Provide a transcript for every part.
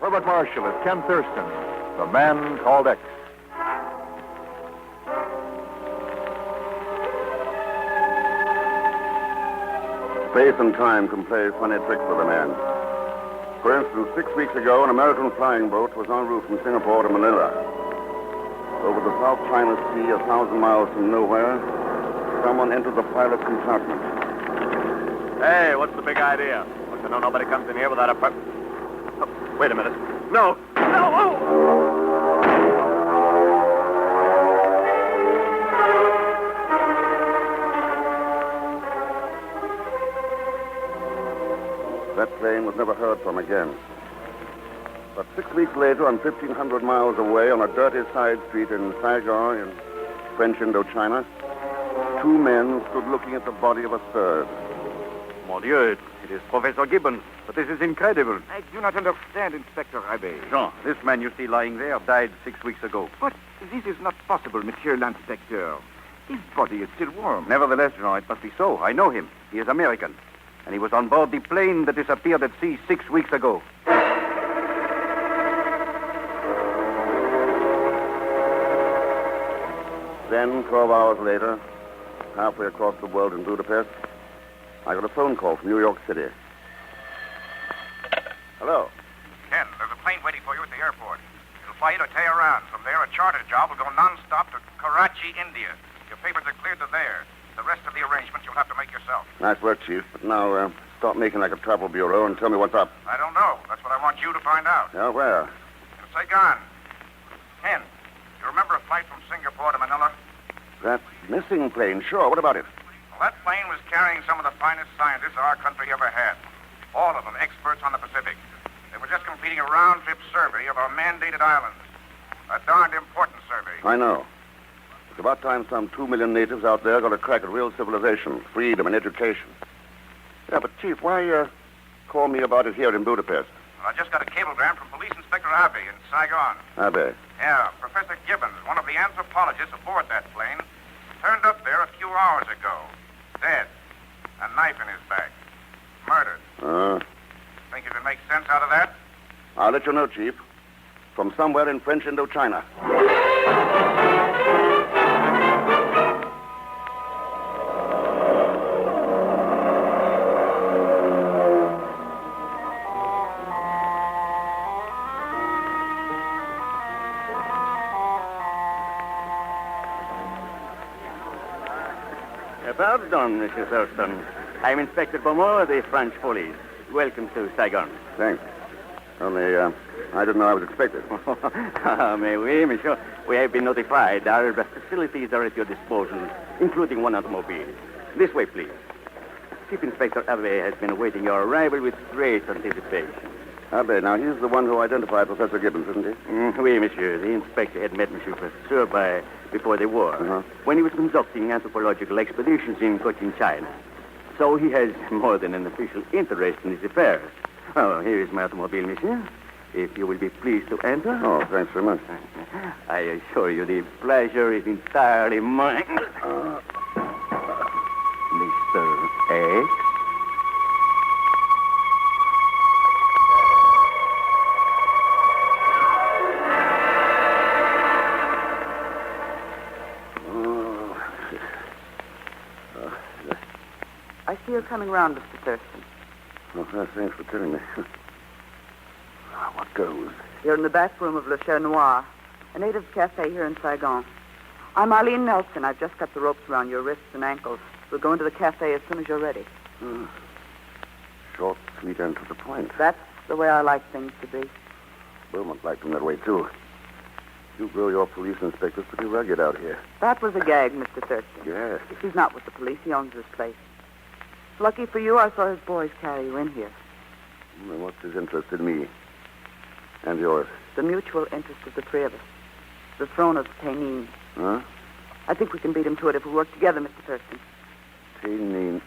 Herbert Marshall as Ken Thurston, the man called X. Space and time can play funny tricks with a man. For instance, 6 weeks ago, an American flying boat was en route from Singapore to Manila. Over the South China Sea, 1,000 miles from nowhere, someone entered the pilot's compartment. Hey, what's the big idea? Want to know nobody comes in here without a permit? Oh, wait a minute. No! No! Oh! That plane was never heard from again. But 6 weeks later, on 1,500 miles away, on a dirty side street in Saigon, in French Indochina, two men stood looking at the body of a third. Mon Dieu, it is Professor Gibbons. But this is incredible. I do not understand, Inspector Rabé. Jean, this man you see lying there died 6 weeks ago. But this is not possible, Monsieur l'Inspecteur. His body is still warm. Nevertheless, Jean, it must be so. I know him. He is American. And he was on board the plane that disappeared at sea 6 weeks ago. Then, 12 hours later, halfway across the world in Budapest, I got a phone call from New York City. Hello. Ken, there's a plane waiting for you at the airport. It'll fly you to Tehran. From there, a charter job will go non-stop to Karachi, India. Your papers are cleared to there. The rest of the arrangements you'll have to make yourself. Nice work, Chief. But now, stop making like a travel bureau and tell me what's up. I don't know. That's what I want you to find out. Yeah, where? In Saigon. Ken, you remember a flight from Singapore to Manila? That missing plane, sure. What about it? Well, that plane was carrying some of the finest scientists our country ever had. All of them experts on the Pacific. They were just completing a round-trip survey of our mandated islands. A darned important survey. I know. It's about time some 2 million natives out there got a crack at real civilization, freedom, and education. Yeah, but, Chief, why call me about it here in Budapest? Well, I just got a cablegram from Police Inspector Abbey in Saigon. Abbey. Yeah, Professor Gibbons, one of the anthropologists aboard that plane, turned up there a few hours ago. Dead. A knife in his back. Murdered. Think you can make sense out of that? I'll let you know, Chief. From somewhere in French Indochina. Pardon, Monsieur Thurston. I'm Inspector Beaumont of the French police. Welcome to Saigon. Thanks. Only, I didn't know I was expected. Mais oui, monsieur. We have been notified. Our facilities are at your disposal, including one automobile. This way, please. Chief Inspector Abbey has been awaiting your arrival with great anticipation. Abbey, now he's the one who identified Professor Gibbons, isn't he? Oui, monsieur. The inspector had met Monsieur Professor before the war, when he was conducting anthropological expeditions in Cochin, China. So he has more than an official interest in his affairs. Oh, here is my automobile, monsieur. If you will be pleased to enter. Oh, thanks very much. I assure you the pleasure is entirely mine. Mr. X? I see you're coming round, Mr. Thurston. Oh, thanks for telling me. What goes? You're in the back room of Le Cher Noir, a native cafe here in Saigon. I'm Arlene Nelson. I've just got the ropes around your wrists and ankles. We'll go into the cafe as soon as you're ready. Short, sweet, and to the point. That's the way I like things to be. Beaumont liked them that way, too. You grow your police inspectors pretty rugged out here. That was a gag, Mr. Thurston. Yes. He's not with the police. He owns this place. Lucky for you, I saw his boys carry you in here. And what's his interest in me? And yours? The mutual interest of the three of us. The throne of Tayh-Ninh. Huh? I think we can beat him to it if we work together, Mr. Thurston. Tayh-Ninh.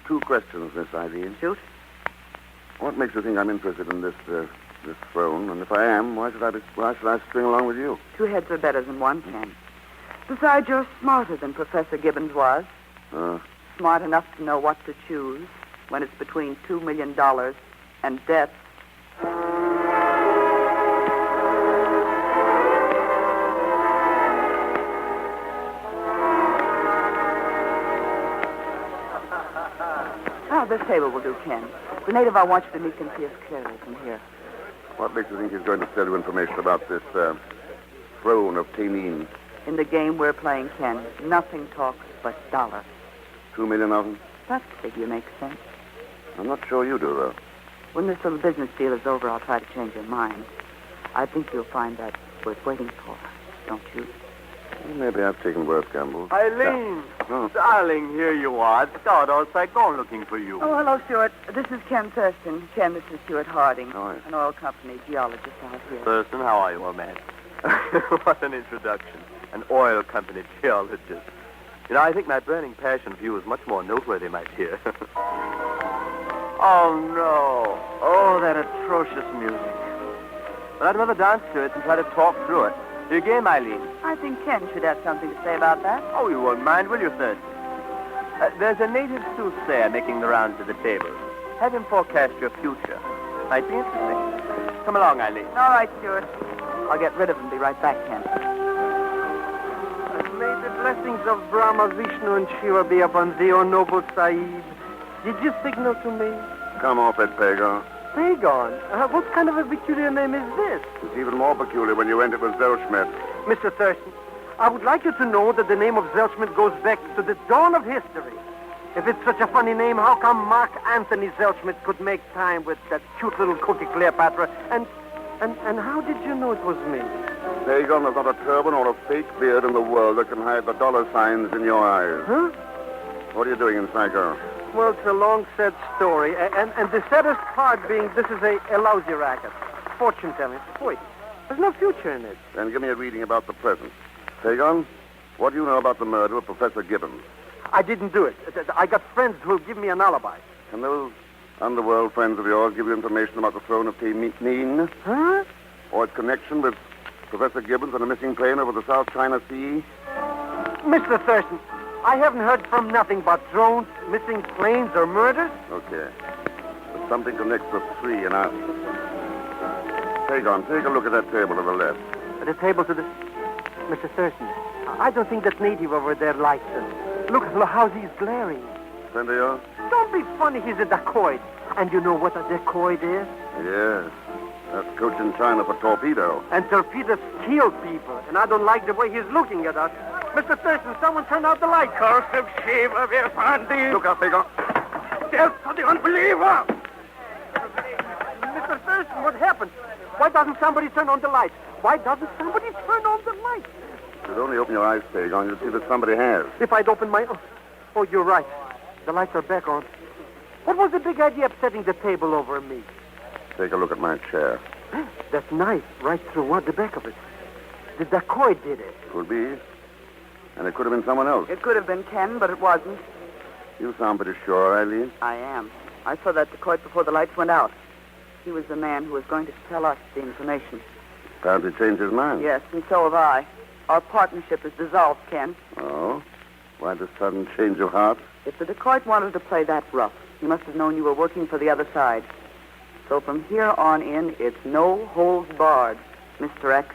2 questions, Miss Eileen. Shoot. What makes you think I'm interested in this throne? And if I am, why should I string along with you? 2 heads are better than one, Ken. Besides, you're smarter than Professor Gibbons was. Smart enough to know what to choose when it's between $2 million and death. This table will do, Ken. The native I want you to meet can see us clearly from here. What makes you think he's going to sell you information about this throne of Tayh-Ninh? In the game we're playing, Ken, nothing talks but dollar. 2 million of them? That figure makes sense. I'm not sure you do, though. When this little business deal is over, I'll try to change your mind. I think you'll find that worth waiting for, don't you? Well, maybe I've taken worse gambles. Eileen! Darling, here you are. Stardust Saigon looking for you. Oh, hello, Stuart. This is Ken Thurston. Ken, this is Stuart Harding, Oh, yes. an oil company geologist out here. Thurston, how are you, old man? What an introduction. An oil company geologist. You know, I think my burning passion for you is much more noteworthy, my dear. Oh, no. Oh, that atrocious music. Well, I'd rather dance to it and try to talk through it. You game, Eileen? I think Ken should have something to say about that. Oh, you won't mind, will you, Thurston? There's a native soothsayer making the rounds of the table. Have him forecast your future. Might be interesting. Come along, Eileen. All right, Stuart. I'll get rid of him and be right back, Ken. May the blessings of Brahma, Vishnu, and Shiva be upon thee, O noble Sahib. Did you signal to me? Come off it, Pagan. Pagan? What kind of a peculiar name is this? It's even more peculiar when you end it with Zelschmidt. Mr. Thurston, I would like you to know that the name of Zelschmidt goes back to the dawn of history. If it's such a funny name, how come Mark Anthony Zelschmidt could make time with that cute little cookie Cleopatra? And how did you know it was me? Pagan, there's not a turban or a fake beard in the world that can hide the dollar signs in your eyes. Huh? What are you doing in Saigon? Well, it's a long, sad story. And the saddest part being this is a lousy racket. Fortune-telling. Wait, there's no future in it. Then give me a reading about the present. Pagan, what do you know about the murder of Professor Gibbons? I didn't do it. I got friends who'll give me an alibi. Can those underworld friends of yours give you information about the throne of Tayh-Ninh? Huh? Or its connection with Professor Gibbons and a missing plane over the South China Sea? Mr. Thurston, I haven't heard from nothing but drones, missing planes, or murders. Okay. But something connects the three, and Pagan, take a look at that table to the left. The table to the... Mr. Thurston, I don't think that native over there likes us. Look how he's glaring. Friend of yours? Don't be funny, he's a dacoit. And you know what a dacoit is? Yes. That's coach in China for torpedo. And torpedoes kill people, and I don't like the way he's looking at us. Mr. Thurston, someone turn out the light. Curse of Shiva, we found thee. Look out, Pagan. Death to the unbeliever! Mr. Thurston, what happened? Why doesn't somebody turn on the light? Why doesn't somebody turn on the light? You'd only open your eyes, Pagan. You'd see that somebody has. If I'd opened my... Oh, you're right. The lights are back on. What was the big idea of setting the table over me? Take a look at my chair. That knife right through the back of it. The dacoit did it. Could be. And it could have been someone else. It could have been Ken, but it wasn't. You sound pretty sure, Eileen. I am. I saw that dacoit before the lights went out. He was the man who was going to tell us the information. Apparently changed his mind. Yes, and so have I. Our partnership is dissolved, Ken. Oh? Why this sudden change of heart? If the dacoit wanted to play that rough, he must have known you were working for the other side. So from here on in, it's no holds barred, Mr. X.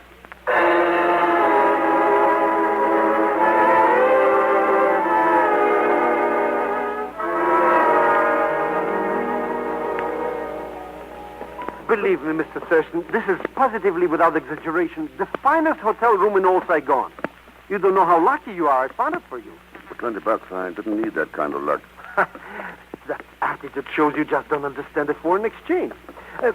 Believe me, Mr. Thurston, this is positively, without exaggeration, the finest hotel room in all Saigon. You don't know how lucky you are. I found it for you. For $20, I didn't need that kind of luck. That attitude shows you just don't understand the foreign exchange.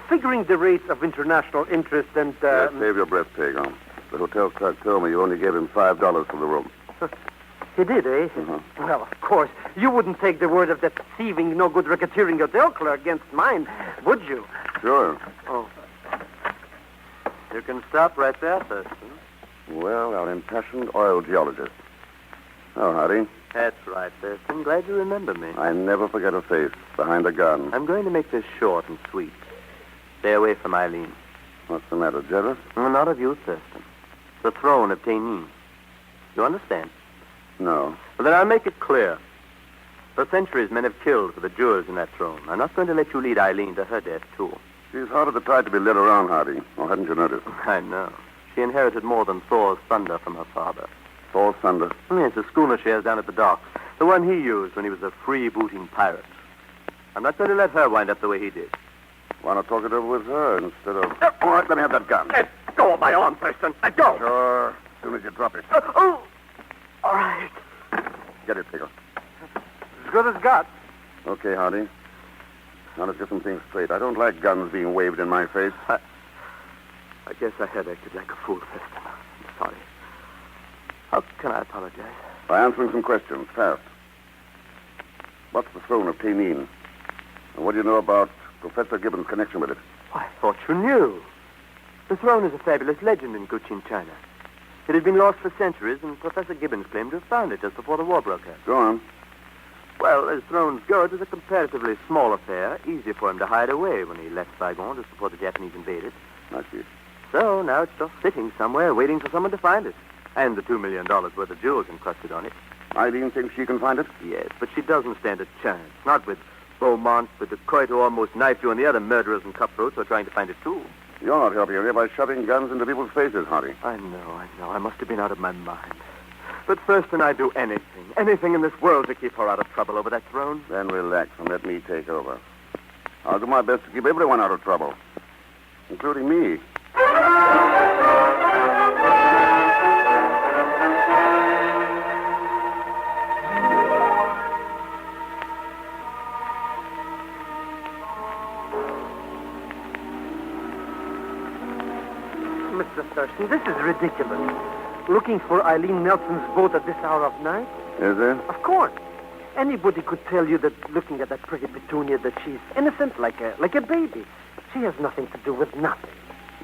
Figuring the rates of international interest and... Yes, save your breath, Pagan. The hotel clerk told me you only gave him $5 for the room. He did, eh? Uh-huh. Well, of course. You wouldn't take the word of that thieving, no-good racketeering hotel clerk against mine, would you? Sure. Oh. You can stop right there, Thurston. Well, our impassioned oil geologist. Oh, Hardy. That's right, Thurston. Glad you remember me. I never forget a face behind a gun. I'm going to make this short and sweet. Stay away from Eileen. What's the matter, jealous? Not of you, Thurston. The throne of Tayh-Ninh. You understand? No. Well, then I'll make it clear. For centuries, men have killed for the jewels in that throne. I'm not going to let you lead Eileen to her death, too. She's hard of the tide to be led around, Hardy. Or hadn't you noticed? I know. She inherited more than Thor's thunder from her father. Thor's thunder. Yes, the schooner she has down at the docks. The one he used when he was a freebooting pirate. I'm not going to let her wind up the way he did. Want to talk it over with her instead of... All right, let me have that gun. Let go of my arm, Preston. Let go. Sure. As soon as you drop it. Oh! All right. Get it, Pickle. As good as got. Okay, Hardy. Now let's get some things straight. I don't like guns being waved in my face. I guess I have acted like a fool, Preston. I'm sorry. How can I apologize? By answering some questions, fast. What's the throne of Tayh-Ninh? And what do you know about Professor Gibbons' connection with it? I thought you knew. The throne is a fabulous legend in Cochin, China. It had been lost for centuries, and Professor Gibbons claimed to have found it just before the war broke out. Go on. Well, as thrones go, it was a comparatively small affair, easy for him to hide away when he left Saigon just before the Japanese invaded. I see. So now it's just sitting somewhere waiting for someone to find it. And the $2 million worth of jewels encrusted on it. Eileen thinks she can find it? Yes, but she doesn't stand a chance. Not with Beaumont, with the Coit who almost knifed you, and the other murderers and cutthroats who are trying to find it too. You're not helping her by shoving guns into people's faces, Hardy. I know. I must have been out of my mind. But Thurston, I'd do anything in this world to keep her out of trouble over that throne. Then relax and let me take over. I'll do my best to keep everyone out of trouble, including me. Mr. Thurston, this is ridiculous. Looking for Eileen Nelson's boat at this hour of night? Is there? Of course. Anybody could tell you that looking at that pretty Petunia that she's innocent like a baby. She has nothing to do with nothing.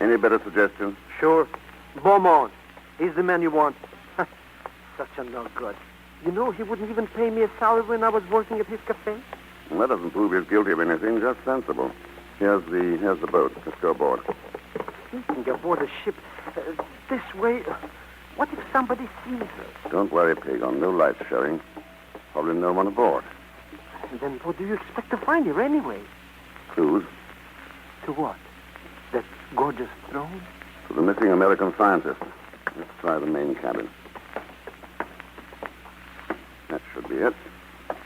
Any better suggestions? Sure. Beaumont. He's the man you want. Such a no good. You know, he wouldn't even pay me a salary when I was working at his cafe. Well, that doesn't prove he's guilty of anything, just sensible. Here's the boat. Let's go aboard. Sneaking aboard a ship this way. What if somebody sees her? Don't worry, Pagon. No lights showing. Probably no one aboard. Then what do you expect to find here anyway? Clues To what? That gorgeous throne? to the missing American scientist. Let's try the main cabin. That should be it.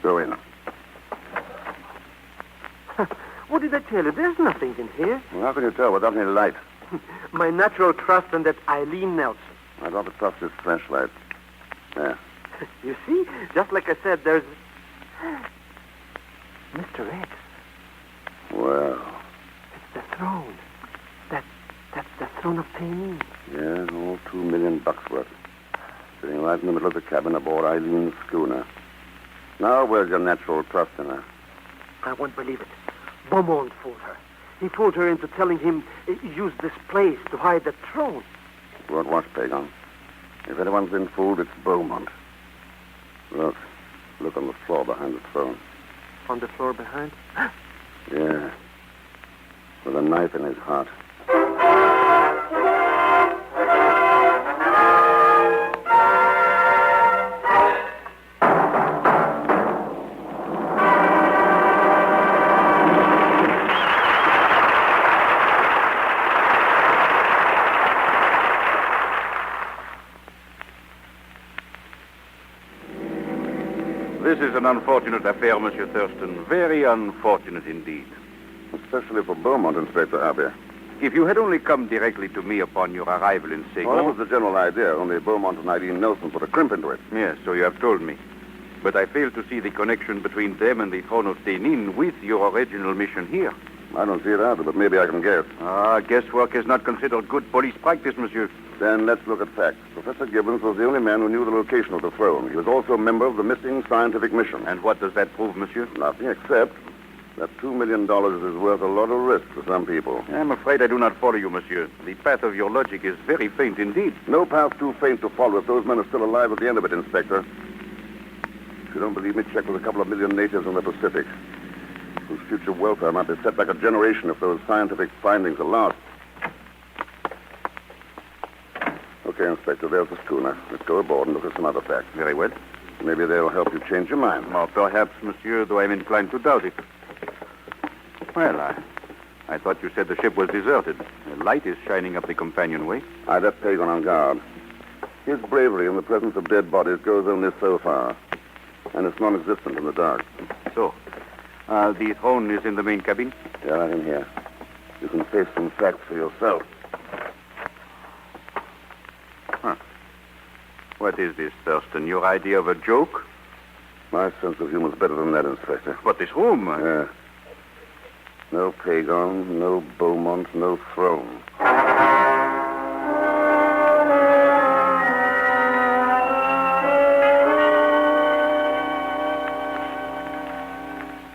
Go in. What did I tell you? There's nothing in here. Well, how can you tell without any light? My natural trust in that Eileen Nelson. I'd rather trust this flashlight. There. You see? Just like I said, there's... Mr. X. Well, It's the throne. That's the throne of Tayh-Ninh. yeah, all $2 million worth. Sitting right in the middle of the cabin aboard Eileen's schooner. Now, where's your natural trust in her? I won't believe it. Beaumont fooled her. He fooled her into telling him use this place to hide the throne. Won't watch, Pagon. If anyone's been fooled, it's Beaumont. Look on the floor behind the throne. On the floor behind? Yeah, with a knife in his heart. This is an unfortunate affair, Monsieur Thurston. Very unfortunate indeed. Especially for Beaumont, Inspector Harvey. If you had only come directly to me upon your arrival in Saigon... Well, that was the general idea. Only Beaumont and Eileen Nelson put a crimp into it. Yes, so you have told me. But I fail to see the connection between them and the throne of Tayh-Ninh with your original mission here. I don't see it either, but maybe I can guess. Guesswork is not considered good police practice, monsieur. Then let's look at facts. Professor Gibbons was the only man who knew the location of the throne. He was also a member of the missing scientific mission. And what does that prove, monsieur? Nothing except that $2 million is worth a lot of risk to some people. I'm afraid I do not follow you, monsieur. The path of your logic is very faint indeed. No path too faint to follow if those men are still alive at the end of it, Inspector. If you don't believe me, check with a couple of million natives in the Pacific, whose future welfare might be set back a generation if those scientific findings are lost. Okay, Inspector, there's the schooner. Let's go aboard and look at some other facts. Very well. Maybe they'll help you change your mind. Or perhaps, monsieur, though I'm inclined to doubt it. Well, I thought you said the ship was deserted. A light is shining up the companionway. I left Pagan on guard. His bravery in the presence of dead bodies goes only so far, and it's non-existent in the dark. So, The throne is in the main cabin. Yeah, right in here. You can face some facts for yourself. What is this, Thurston? Your idea of a joke? My sense of humor's better than that, Inspector. But this room... Yeah. No Pagon, no Beaumont, no throne.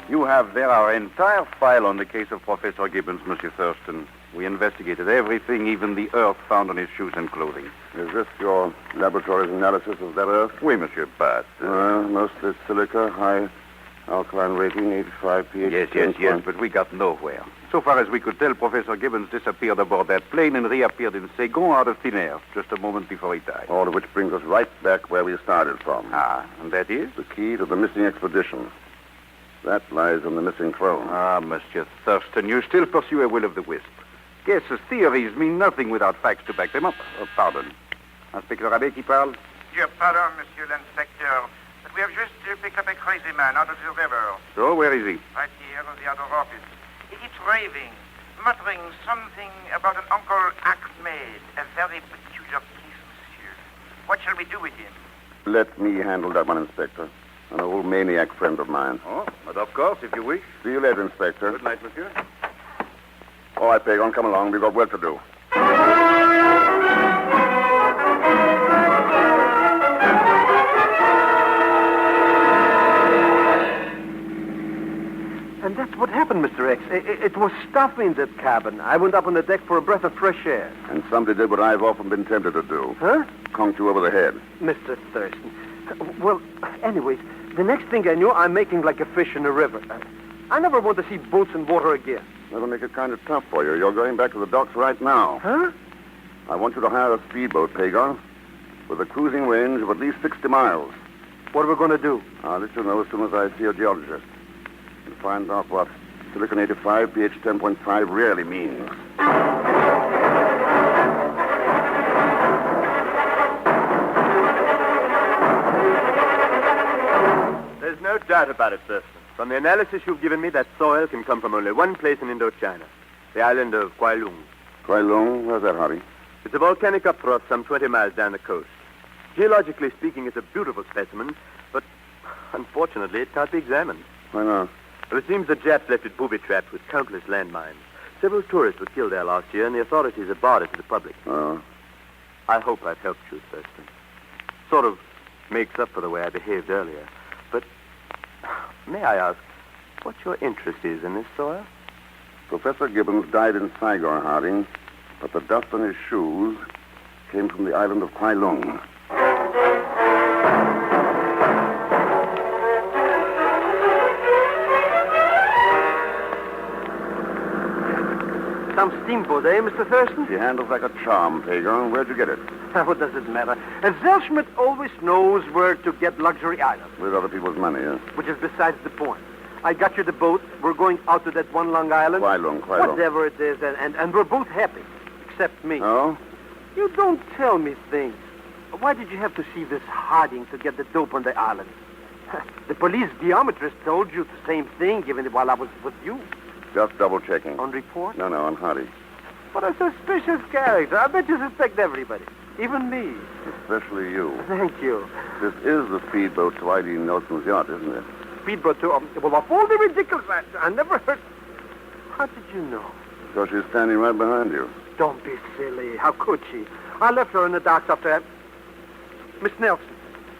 You have there our entire file on the case of Professor Gibbons, Monsieur Thurston. We investigated everything, even the earth found on his shoes and clothing. Is this your laboratory's analysis of that earth? Oui, Monsieur, but... Mostly silica, high alkaline rating, 85 pH. Yes, but we got nowhere. So far as we could tell, Professor Gibbons disappeared aboard that plane and reappeared in Saigon out of thin air, just a moment before he died. All of which brings us right back where we started from. And that is? The key to the missing expedition. That lies in the missing throne. Monsieur Thurston, you still pursue a will-o'-the-wisp. Guesses, theories mean nothing without facts to back them up. Pardon. Inspector Abbé qui parle? Dear pardon, Monsieur l'Inspecteur, but we have just picked up a crazy man out of the river. So, where is he? Right here in the other office. He keeps raving, muttering something about an Uncle Ahmed, a very peculiar case, monsieur. What shall we do with him? Let me handle that one, Inspector. An old maniac friend of mine. Oh, but of course, if you wish. See you later, Inspector. Good night, Monsieur. All right, Pagon, come along. We've got work to do. And that's what happened, Mr. X. It was stuffy in that cabin. I went up on the deck for a breath of fresh air. And somebody did what I've often been tempted to do. Huh? Conked you over the head. Mr. Thurston. Well, anyways, the next thing I knew, I'm making like a fish in a river. I never want to see boats in water again. That'll make it kind of tough for you. You're going back to the docks right now. Huh? I want you to hire a speedboat, Pagon, with a cruising range of at least 60 miles. What are we going to do? I'll let you know as soon as I see a geologist. And find out what silicon 85, pH 10.5 really means. There's no doubt about it, Thurston. From the analysis you've given me, that soil can come from only one place in Indochina, the island of Kwai Lung. Kwai Lung? Where's that, Hardy? It's a volcanic upthrust some 20 miles down the coast. Geologically speaking, it's a beautiful specimen, but unfortunately, it can't be examined. Why not? Well, it seems the Japs left it booby-trapped with countless landmines. Several tourists were killed there last year, and the authorities have barred it to the public. Oh? I hope I've helped you, Thurston. Sort of makes up for the way I behaved earlier. But may I ask what your interest is in this soil? Professor Gibbons died in Saigon, Harding, but the dust on his shoes came from the island of Kwai Lung. Some steamboat, eh, Mr. Thurston? She handles like a charm, Pagon. Where'd you get it? What does it matter? Zellschmidt always knows where to get luxury items, With other people's money, huh? which is besides the point. I got you the boat. We're going out to that one Long Island. Kwai Lung. Whatever it is, and we're both happy, except me. Oh? You don't tell me things. Why did you have to see this Harding to get the dope on the island? The police geometrist told you the same thing, given it while I was with you. Just double-checking. On report? No, on Hardy. What a suspicious character. I bet you suspect everybody. Even me. Especially you. Thank you. This is the speedboat to Eileen Nelson's yacht, isn't it? Speedboat too. Well, of all the ridiculous... I never heard... How did you know? So she's standing right behind you. Don't be silly. How could she? I left her in the docks after that. Miss Nelson,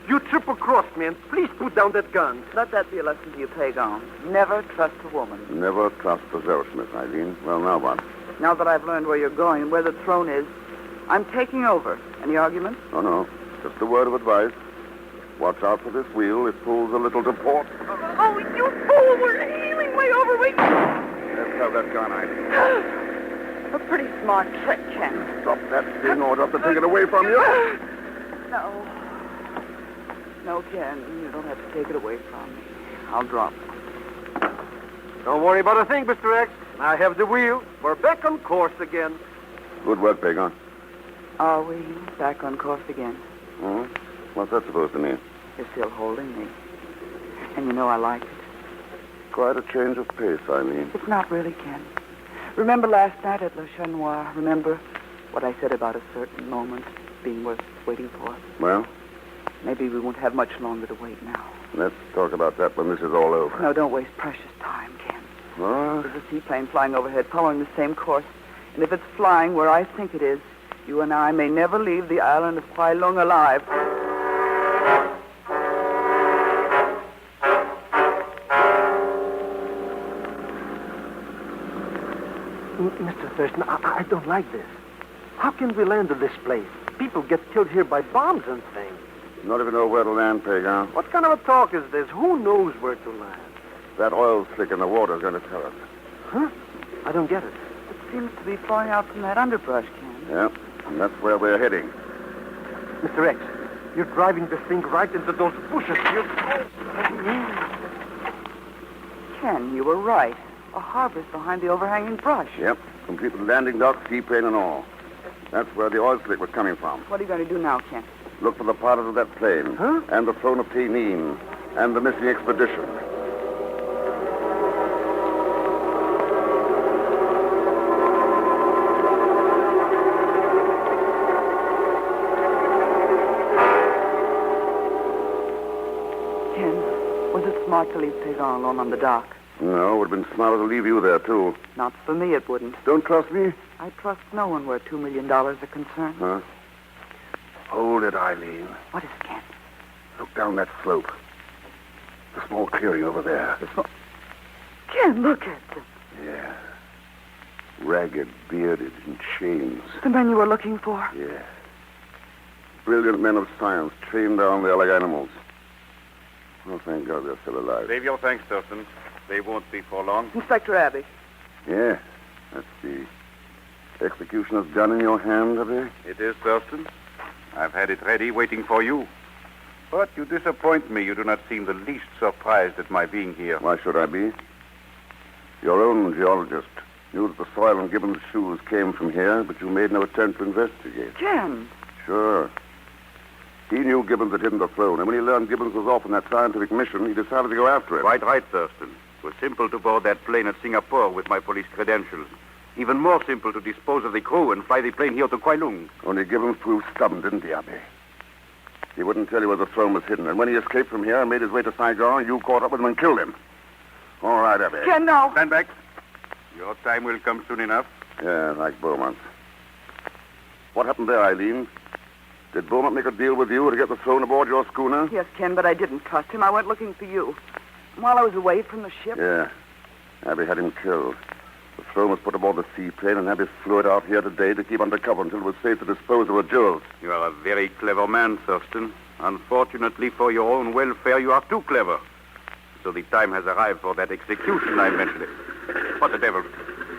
you triple-crossed me, and please put down that gun. Let that be a lesson to you, Pagon. Never trust a woman. Never trust the Zellschmidt, Eileen. Well, now what? Now that I've learned where you're going and where the throne is, I'm taking over. Any arguments? Oh, no. Just a word of advice. Watch out for this wheel. It pulls a little to port. Oh, you fool! We're heeling way over. Let's have that gun, Eileen. A pretty smart trick, Ken. Drop that thing or I'll have to take it away from you. No. No, Ken, you don't have to take it away from me. I'll drop it. Don't worry about a thing, Mr. X. I have the wheel. We're back on course again. Good work, Pagon. Are we back on course again? Hmm? What's that supposed to mean? You're still holding me. And you know I like it. quite a change of pace, Eileen. It's not really, Ken. Remember last night at Le Chanois? Remember what I said about a certain moment being worth waiting for? Well, Maybe we won't have much longer to wait now. let's talk about that when this is all over. No, don't waste precious time, Ken. What? There's a seaplane flying overhead, following the same course. And if it's flying where I think it is, you and I may never leave the island of Kwai Lung alive. Mr. Thurston, I don't like this. How can we land at this place? People get killed here by bombs and things. Not even know where to land, Pagan. What kind of a talk is this? Who knows where to land? That oil slick in the water is going to tell us. Huh? I don't get it. It seems to be flowing out from that underbrush, Ken. Yeah, and that's where we're heading. Mr. X, you're driving this thing right into those bushes. Ken, you were right. A harbor's behind the overhanging brush. Yep, complete with landing dock, seaplane, and all. That's where the oil slick was coming from. What are you going to do now, Ken? Look for the pilots of that plane. Huh? And the throne of Tayh-Ninh. And the missing expedition. Ken, was it smart to leave Pagan alone on the dock? No, it would have been smarter to leave you there, too. Not for me, it wouldn't. Don't trust me? I trust no one where $2 million are concerned. Huh? Hold it, Eileen. What is it, Ken? Look down that slope. The small clearing over there. Ken, look at them. Yeah. Ragged, bearded, in chains. The men you were looking for. Yeah. Brilliant men of science, trained down there like animals. Oh, thank God they're still alive. Save your thanks, Thurston. They won't be for long. Inspector Abbey. Yeah. That's the executioner's gun in your hand, Abbey? It is, Thurston. I've had it ready, waiting for you. But you disappoint me. You do not seem the least surprised at my being here. Why should I be? Your own geologist knew that the soil in Gibbons' shoes came from here, but you made no attempt to investigate. Ken. Sure. He knew Gibbons had hidden the throne, and when he learned Gibbons was off on that scientific mission, he decided to go after it. Quite right, Thurston. It was simple to board that plane at Singapore with my police credentials. Even more simple to dispose of the crew and fly the plane here to Kwai Lung. Only Gibbons proved stubborn, didn't he, Abbey? He wouldn't tell you where the throne was hidden, and when he escaped from here and made his way to Saigon, you caught up with him and killed him. All right, Abbey. Ken, no. Stand back. Your time will come soon enough. Yeah, like Beaumont's. What happened there, Eileen? Did Beaumont make a deal with you to get the throne aboard your schooner? Yes, Ken, but I didn't trust him. I went looking for you. While I was away from the ship... Yeah. Abbey had him killed. The throne was put aboard the seaplane, and Abbey flew it out here today to keep under cover until it was safe to dispose of the jewels. You are a very clever man, Thurston. Unfortunately for your own welfare, you are too clever. So the time has arrived for that execution I mentioned. What the devil?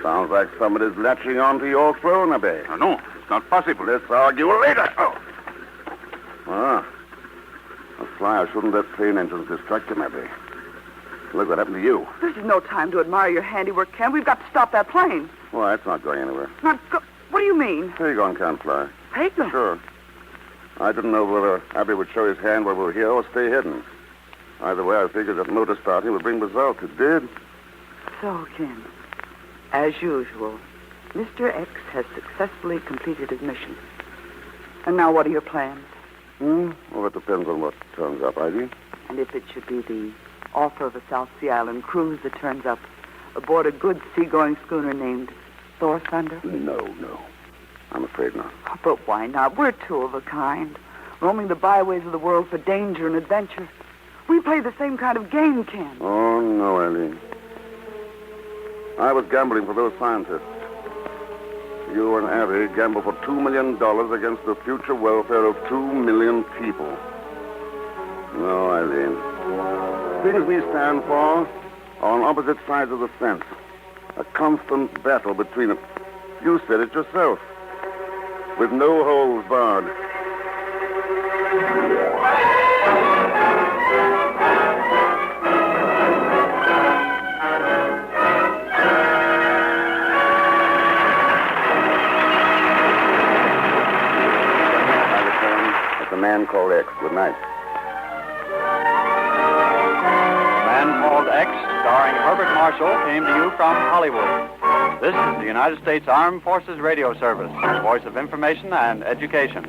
Sounds like somebody's latching onto your throne, Abbey. No, it's not possible. Let's argue later. Oh. Ah. A flyer shouldn't let plane engines distract him, Abbey. Look what happened to you. This is no time to admire your handiwork, Ken. We've got to stop that plane. Well, that's not going anywhere. Not go... What do you mean? Pagan can't fly. Pagan? Sure. I didn't know whether Abbey would show his hand while we were here or stay hidden. Either way, I figured that motor starting would bring results. It did. So, Ken, as usual, Mr. X has successfully completed his mission. And now what are your plans? Well, that depends on what turns up, Ivy. And if it should be the offer of a South Sea Island cruise that turns up aboard a good seagoing schooner named Thor Thunder? No. I'm afraid not. Oh, but why not? We're two of a kind, roaming the byways of the world for danger and adventure. We play the same kind of game, Ken. Oh, no, Eileen. I was gambling for those scientists. You and Abby gamble for $2 million against the future welfare of 2 million people. No, Eileen. Things we stand for are on opposite sides of the fence. A constant battle between them. You said it yourself. With no holes barred. I return. It's a man called X. Good night. Man called X, starring Herbert Marshall, came to you from Hollywood. This is the United States Armed Forces Radio Service, voice of information and education.